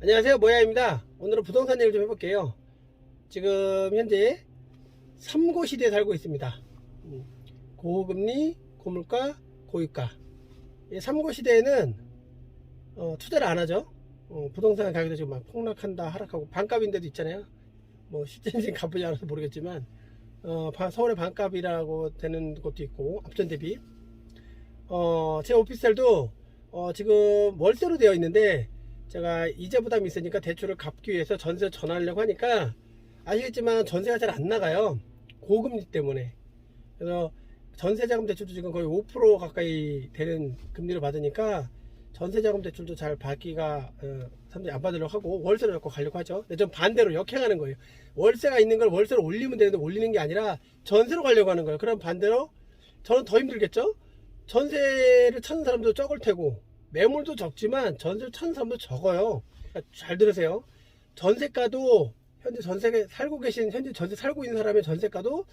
안녕하세요, 모야입니다. 오늘은 부동산 얘기를 좀 해볼게요. 지금 현재 3고 시대에 살고 있습니다. 고금리, 고물가, 고유가. 이 3고 시대에는 투자를 안 하죠. 부동산 가격도 지금 막 폭락한다 하락하고 반값인데도 있잖아요. 뭐 실제인지 값보지 않아서 모르겠지만 서울의 반값이라고 되는 곳도 있고 앞전 대비. 제 오피스텔도 지금 월세로 되어 있는데 제가 이자 부담이 있으니까 대출을 갚기 위해서 전세 전환하려고 하니까 아시겠지만 전세가 잘 안 나가요. 고금리 때문에. 그래서 전세자금 대출도 지금 거의 5% 가까이 되는 금리를 받으니까 전세자금 대출도 잘 받기가 사람들이 안 받으려고 하고 월세로 잡고 가려고 하죠. 근데 좀 반대로 역행하는 거예요. 월세가 있는 걸 월세로 올리면 되는데 올리는 게 아니라 전세로 가려고 하는 거예요. 그럼 반대로 저는 더 힘들겠죠. 전세를 찾는 사람도 적을 테고 매물도 적지만 전세를 찾는 사람도 적어요. 그러니까 잘 들으세요. 전세가도 현재 전세 살고 계신 현재 전세 살고 있는 사람의 전세가도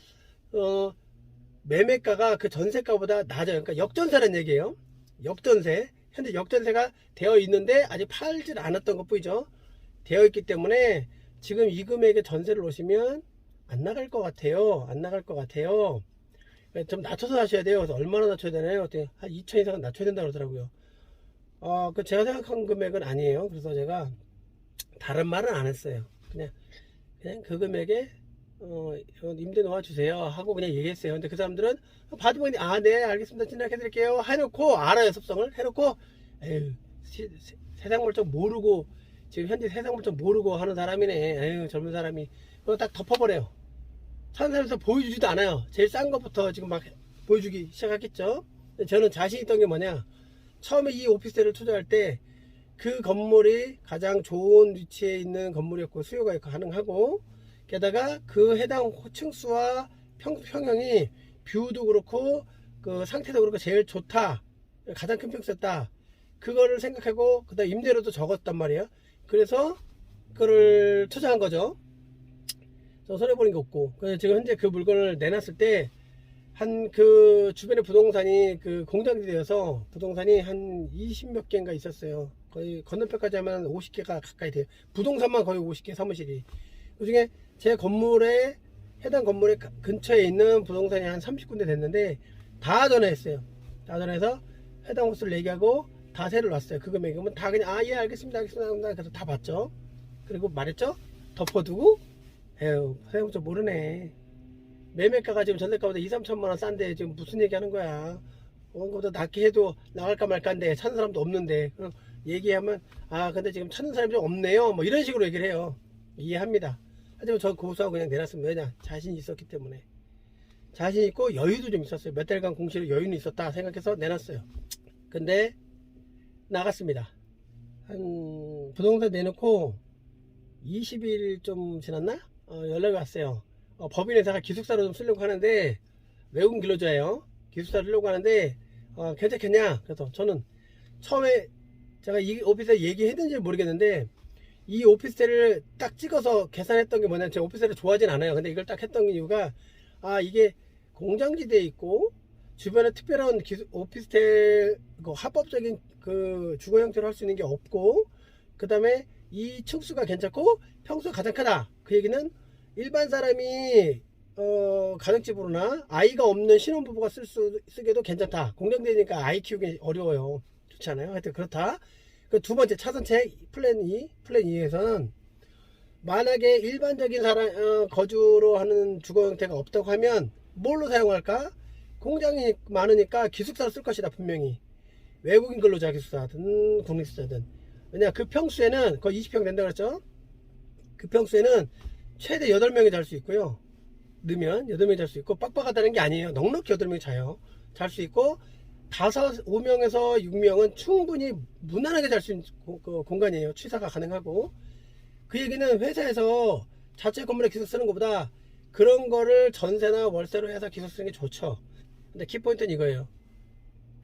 매매가가 그 전세가보다 낮아요. 그러니까 역전세라는 얘기예요. 역전세. 현재 역전세가 되어 있는데 아직 팔질 않았던 것 뿐이죠. 되어 있기 때문에 지금 이 금액에 전세를 놓으시면 안 나갈 것 같아요. 안 나갈 것 같아요. 좀 낮춰서 하셔야 돼요. 그래서 얼마나 낮춰야 되나요? 한 2천 이상은 낮춰야 된다고 그러더라고요. 그 제가 생각한 금액은 아니에요. 그래서 제가 다른 말은 안 했어요. 그냥 그 금액에 임대 놓아주세요 하고 그냥 얘기했어요. 근데 그 사람들은 받으면 네 알겠습니다 진행해 드릴게요 해놓고 알아요. 습성을 해놓고 에휴 세상 물정 모르고 지금 현재 세상 물정 모르고 하는 사람이네. 에휴 젊은 사람이 그거 딱 덮어버려요. 사는 사람에서 보여주지도 않아요. 제일 싼 것부터 지금 막 보여주기 시작했겠죠. 저는 자신 있던 게 뭐냐, 처음에 이 오피스텔을 투자할 때 그 건물이 가장 좋은 위치에 있는 건물이었고 수요가 가능하고 게다가 그 해당 층수와 평형이 뷰도 그렇고 그 상태도 그렇고 제일 좋다, 가장 큰 평수였다, 그거를 생각하고 그다음 임대료도 적었단 말이에요. 그래서 그거를 투자한 거죠. 저 손해보는 게 없고. 그래서 지금 현재 그 물건을 내놨을 때 한 그 주변에 부동산이 그 공장이 되어서 부동산이 한 20몇 개인가 있었어요. 거의 건너편까지 하면 50개가 가까이 돼요. 부동산만 거의 50개, 사무실이. 그 중에 제 건물에 해당 건물에 근처에 있는 부동산이 한 30군데 됐는데 다 전화했어요. 다 전화해서 해당 호수를 얘기하고 다 세를 놨어요. 그 금액이면 다 그냥 예 알겠습니다 그래서 다 봤죠. 그리고 말했죠. 덮어두고 에휴 사용 좀 모르네. 매매가가 지금 전세가보다 2, 3천만 원 싼데 지금 무슨 얘기 하는 거야. 그거보다 낮게 해도 나갈까 말까인데 찾는 사람도 없는데. 그럼 얘기하면 근데 지금 찾는 사람이 좀 없네요 뭐 이런 식으로 얘기를 해요. 이해합니다. 하지만 저 고소하고 그냥 내놨습니다. 왜냐, 자신이 있었기 때문에. 자신 있고 여유도 좀 있었어요. 몇 달간 공시로 여유는 있었다 생각해서 내놨어요. 근데 나갔습니다. 한 부동산 내놓고 20일 좀 지났나? 연락이 왔어요. 법인회사가 기숙사로 좀 쓰려고 하는데 외국인 근로자예요. 기숙사를 쓰려고 하는데 괜찮겠냐? 그래서 저는 처음에 제가 이 오피스텔 얘기했는지 모르겠는데 이 오피스텔을 딱 찍어서 계산했던 게 뭐냐면, 제가 오피스텔을 좋아하진 않아요. 근데 이걸 딱 했던 이유가 이게 공장지대에 있고 주변에 특별한 오피스텔 그 합법적인 그 주거 형태로 할 수 있는 게 없고, 그 다음에 이 층수가 괜찮고 평수가 가장 크다. 그 얘기는 일반 사람이 가정집으로나 아이가 없는 신혼부부가 쓰기도 괜찮다. 공장되니까 아이 키우기 어려워요. 좋지 않아요? 하여튼 그렇다. 그 두 번째 차선책 플랜 2에서는 만약에 일반적인 사람 거주로 하는 주거 형태가 없다고 하면 뭘로 사용할까? 공장이 많으니까 기숙사로 쓸 것이다. 분명히 외국인 근로자 기숙사든 국내기숙사든. 왜냐, 그 평수에는 거의 20평 된다고 그랬죠. 그 평수에는 최대 8명이 잘 수 있고요. 넣으면 8명이 잘 수 있고, 빡빡하다는 게 아니에요. 넉넉히 8명이 자요. 잘 수 있고 5명에서 6명은 충분히 무난하게 잘 수 있는 공간이에요. 취사가 가능하고. 그 얘기는 회사에서 자체 건물에 기숙 쓰는 것보다 그런 거를 전세나 월세로 해서 기숙 쓰는 게 좋죠. 근데 키포인트는 이거예요.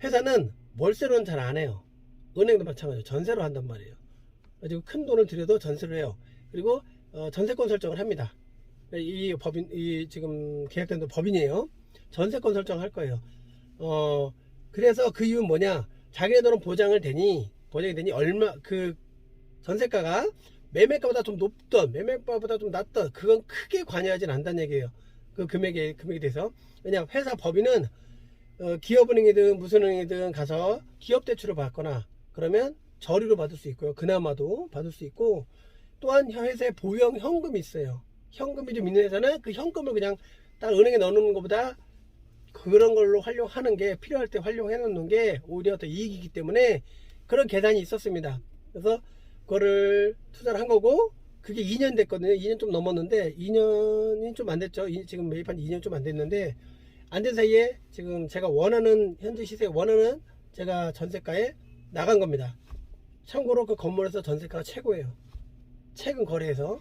회사는 월세로는 잘 안 해요. 은행도 마찬가지로 전세로 한단 말이에요. 그리고 큰 돈을 들여도 전세로 해요. 그리고 전세권 설정을 합니다. 이 지금 계약된 법인이에요. 전세권 설정할 거예요. 그래서 그 이유는 뭐냐, 자기네들은 보장이 되니 얼마 그 전세가가 매매가보다 좀 높던 매매가보다 좀 낮던 그건 크게 관여하진 않다는 얘기예요. 그 금액에 대해서. 왜냐하면 회사 법인은 기업은행이든 무슨 은행이든 가서 기업대출을 받거나 그러면 저리로 받을 수 있고요. 그나마도 받을 수 있고, 또한 회사에 보유형 현금이 있어요. 현금이 좀 있는 회사는 그 현금을 그냥 딱 은행에 넣어놓는 것보다 그런 걸로 활용하는 게, 필요할 때 활용해 놓는 게 오히려 더 이익이기 때문에 그런 계산이 있었습니다. 그래서 그거를 투자를 한 거고, 그게 2년 됐거든요. 2년 좀 넘었는데 2년이 좀 안 됐죠. 지금 매입한 2년 좀 안 됐는데, 안 된 사이에 지금 제가 원하는, 현재 시세 원하는 제가 전세가에 나간 겁니다. 참고로 그 건물에서 전세가가 최고예요. 최근 거래에서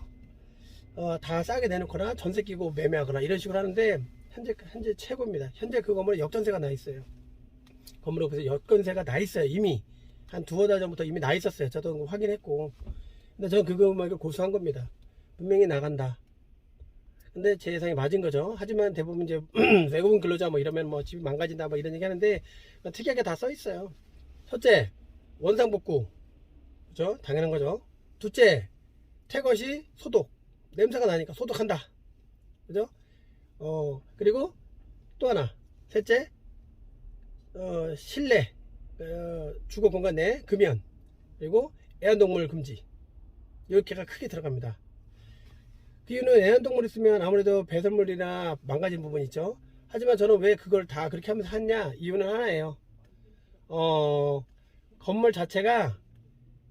다 싸게 내놓거나 전세 끼고 매매하거나 이런 식으로 하는데, 현재 최고입니다. 현재 그 건물에 역전세가 나 있어요. 건물에 그래서 역전세가 나 있어요. 이미 한 두어 달 전부터 이미 나 있었어요. 저도 확인했고. 근데 저는 그 금액을 고수한 겁니다. 분명히 나간다. 근데 제 예상이 맞은 거죠. 하지만 대부분 이제 외국인 근로자 뭐 이러면 뭐 집이 망가진다 뭐 이런 얘기 하는데, 특이하게 다 써 있어요. 첫째, 원상복구. 그죠? 당연한 거죠. 둘째, 퇴거 시 소독. 냄새가 나니까 소독한다. 그죠? 그리고 또 하나. 셋째, 실내, 주거 공간 내 금연. 그리고 애완동물 금지. 이렇게가 크게 들어갑니다. 그 이유는 애완동물 있으면 아무래도 배설물이나 망가진 부분 있죠. 하지만 저는 왜 그걸 다 그렇게 하면서 하냐? 이유는 하나예요. 건물 자체가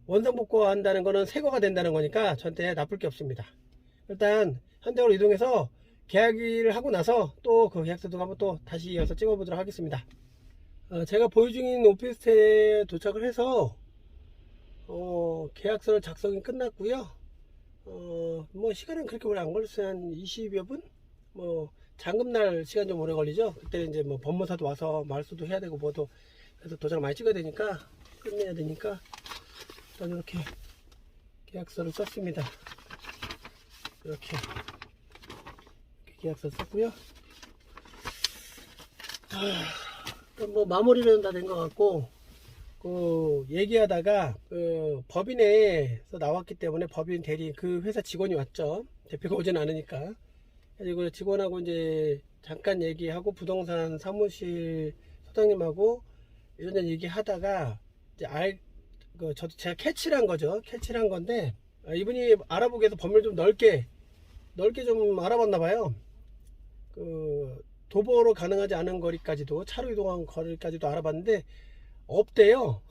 원상복구 한다는 거는 새거가 된다는 거니까 저한테 나쁠 게 없습니다. 일단 현장으로 이동해서 계약을 하고 나서 또 그 계약서도 한번 또 다시 이어서 찍어 보도록 하겠습니다. 제가 보유 중인 오피스텔에 도착을 해서 계약서를 작성이 끝났고요. 뭐 시간은 그렇게 오래 안 걸렸어요. 한 20여 분? 뭐 잔금날 시간 좀 오래 걸리죠. 그때 이제 뭐 법무사도 와서 말수도 해야 되고 뭐도, 그래서 도장을 많이 찍어야 되니까, 끝내야 되니까 이렇게 계약서를 썼습니다. 이렇게 계약서 썼고요. 뭐 마무리는 다 된 것 같고, 얘기하다가 법인에서 나왔기 때문에 법인 대리 그 회사 직원이 왔죠. 대표가 오진 않으니까. 그리고 직원하고 이제 잠깐 얘기하고 부동산 사무실 소장님하고 이런저런 얘기하다가 이제 저도 제가 캐치를 한 거죠. 캐치를 한 건데, 이분이 알아보기 위해서 범위를 좀 넓게 좀 알아봤나 봐요. 도보로 가능하지 않은 거리까지도, 차로 이동한 거리까지도 알아봤는데 없대요.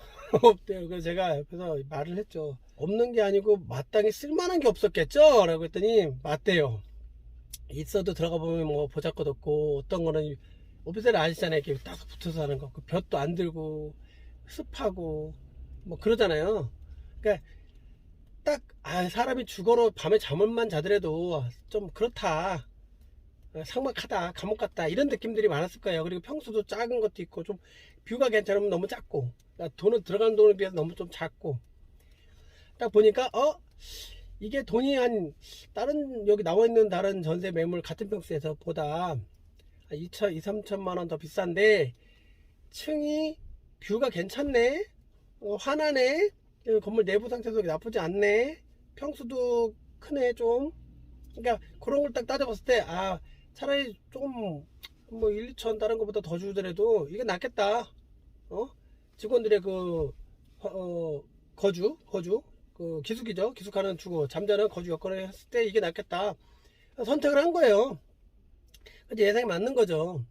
없대요. 그래서 제가 옆에서 말을 했죠. 없는 게 아니고 마땅히 쓸만한 게 없었겠죠? 라고 했더니 맞대요. 있어도 들어가 보면 뭐 보잘것 없고, 어떤 거는 오피스텔 아시잖아요. 이렇게 딱 붙어서 하는 거. 그 볕도 안 들고 습하고 뭐 그러잖아요. 그러니까 딱 사람이 주거로 밤에 잠을만 자더라도 좀 그렇다, 삭막하다, 감옥 같다, 이런 느낌들이 많았을 거예요. 그리고 평수도 작은 것도 있고, 좀 뷰가 괜찮으면 너무 작고, 그러니까 들어가는 돈에 비해서 너무 좀 작고, 딱 보니까 이게 돈이 다른 여기 나와 있는 다른 전세 매물 같은 평수에서 보다 2,3천만 원 더 비싼데, 층이 뷰가 괜찮네, 환하네, 건물 내부 상태도 나쁘지 않네, 평수도 크네 좀. 그러니까 그런 걸 딱 따져봤을 때 차라리 조금 뭐 1, 2천 다른 것보다 더 주더라도 이게 낫겠다. 직원들의 거주 기숙이죠. 기숙하는 주거, 잠자는 거주 여건을 했을 때 이게 낫겠다. 선택을 한 거예요. 근데 예상이 맞는 거죠.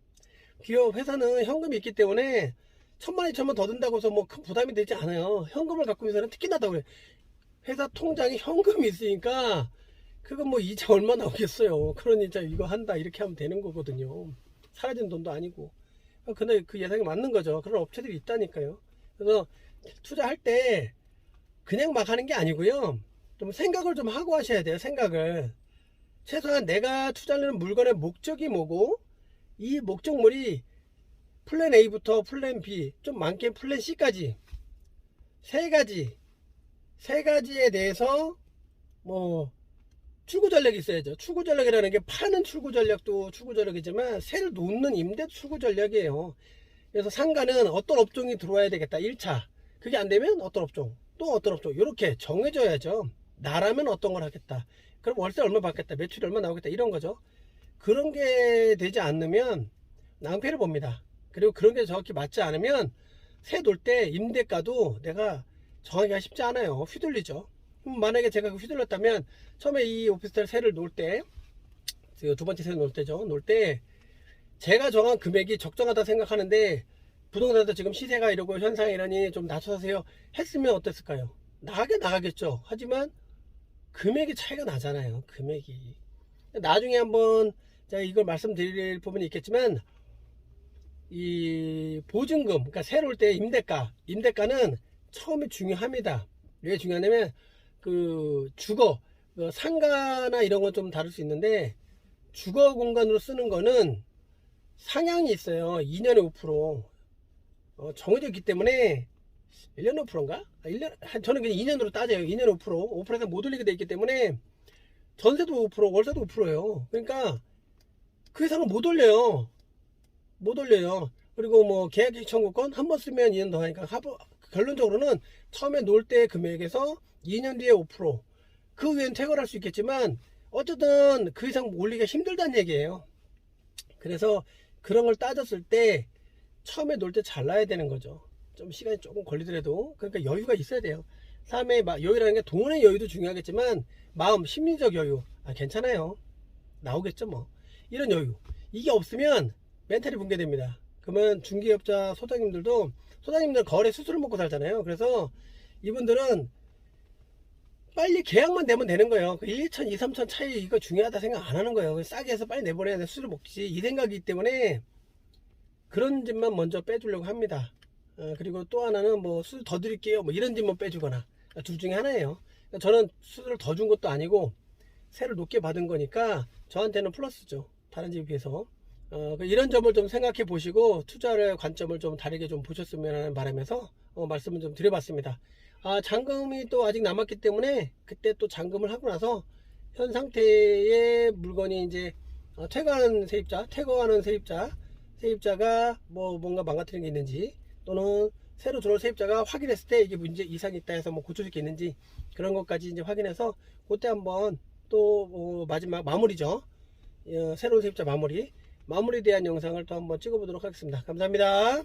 기업 회사는 현금이 있기 때문에 1,000만 2천만 더 든다고 해서 뭐 큰 부담이 되지 않아요. 현금을 갖고 있는 사람은 특히 나다고 그래. 회사 통장에 현금이 있으니까 그건 뭐 이자 얼마 나오겠어요. 그러니 이제 이거 한다 이렇게 하면 되는 거거든요. 사라진 돈도 아니고. 근데 그 예상이 맞는 거죠. 그런 업체들이 있다니까요. 그래서 투자할 때 그냥 막 하는 게 아니고요. 좀 생각을 좀 하고 하셔야 돼요. 생각을. 최소한 내가 투자하는 물건의 목적이 뭐고, 이 목적물이 플랜 A부터 플랜 B, 좀 많게 플랜 C까지 세 가지에 대해서 뭐 출구 전략이 있어야죠. 출구 전략이라는 게 파는 출구 전략도 출구 전략이지만 세를 놓는 임대 출구 전략이에요. 그래서 상가는 어떤 업종이 들어와야 되겠다. 1차. 그게 안 되면 어떤 업종, 또 어떤 업종 이렇게 정해줘야죠. 나라면 어떤 걸 하겠다. 그럼 월세 얼마 받겠다. 매출이 얼마 나오겠다. 이런 거죠. 그런 게 되지 않으면 낭패를 봅니다. 그리고 그런 게 정확히 맞지 않으면 새 놓을 때 임대가도 내가 정하기가 쉽지 않아요. 휘둘리죠. 만약에 제가 휘둘렸다면 처음에 이 오피스텔 새를 놓을 때, 두 번째 새를 놓을 때죠. 놓을 때 제가 정한 금액이 적정하다 생각하는데 부동산도 지금 시세가 이러고 현상이 이러니 좀 낮춰주세요 했으면 어땠을까요? 나가겠죠. 하지만 금액이 차이가 나잖아요. 금액이. 나중에 한번 제가 이걸 말씀드릴 부분이 있겠지만 이 보증금, 그러니까 새로 올 때 임대가는 처음에 중요합니다. 왜 중요하냐면 그 주거, 상가나 이런 건 좀 다를 수 있는데 주거 공간으로 쓰는 거는 상향이 있어요. 2년에 5%. 정해져 있기 때문에 1년에 5%인가? 1년, 저는 그냥 2년으로 따져요. 2년에 5%, 5%에서 못 올리게 돼 있기 때문에 전세도 5%, 월세도 5%예요. 그러니까 그 이상은 못 올려요. 못 올려요. 그리고 뭐 계약기 청구권 한 번 쓰면 2년 더 하니까 결론적으로는 처음에 놓을 때 금액에서 2년 뒤에 5%, 그 위엔 퇴거할 수 있겠지만 어쨌든 그 이상 올리기가 힘들다는 얘기예요. 그래서 그런 걸 따졌을 때 처음에 놓을 때 잘라야 되는 거죠. 좀 시간이 조금 걸리더라도. 그러니까 여유가 있어야 돼요. 삶의 여유라는 게 돈의 여유도 중요하겠지만 마음, 심리적 여유, 괜찮아요, 나오겠죠 뭐, 이런 여유, 이게 없으면 멘탈이 붕괴됩니다. 그러면 중개업자 소장님들 거래 수수료 먹고 살잖아요. 그래서 이분들은 빨리 계약만 되면 되는 거예요. 그 1천, 2, 3천 차이 이거 중요하다 생각 안 하는 거예요. 싸게 해서 빨리 내보내야 돼, 수수료 먹지, 이 생각이기 때문에 그런 집만 먼저 빼주려고 합니다. 그리고 또 하나는 뭐 수수료 더 드릴게요 뭐 이런 집만 빼주거나, 둘 중에 하나예요. 저는 수수료를 더 준 것도 아니고 세를 높게 받은 거니까 저한테는 플러스죠, 다른 집에 비해서. 이런 점을 좀 생각해 보시고 투자의 관점을 좀 다르게 좀 보셨으면 하는 바람에서 말씀을 좀 드려봤습니다. 잔금이 또 아직 남았기 때문에 그때 또 잔금을 하고 나서 현 상태의 물건이 이제 퇴거하는 세입자가 뭐 뭔가 망가뜨린 게 있는지, 또는 새로 들어올 세입자가 확인했을 때 이게 문제 이상이 있다 해서 뭐 고쳐줄 게 있는지, 그런 것까지 이제 확인해서 그때 한번 또 마지막 마무리죠. 새로운 세입자 마무리에 대한 영상을 또 한번 찍어보도록 하겠습니다. 감사합니다.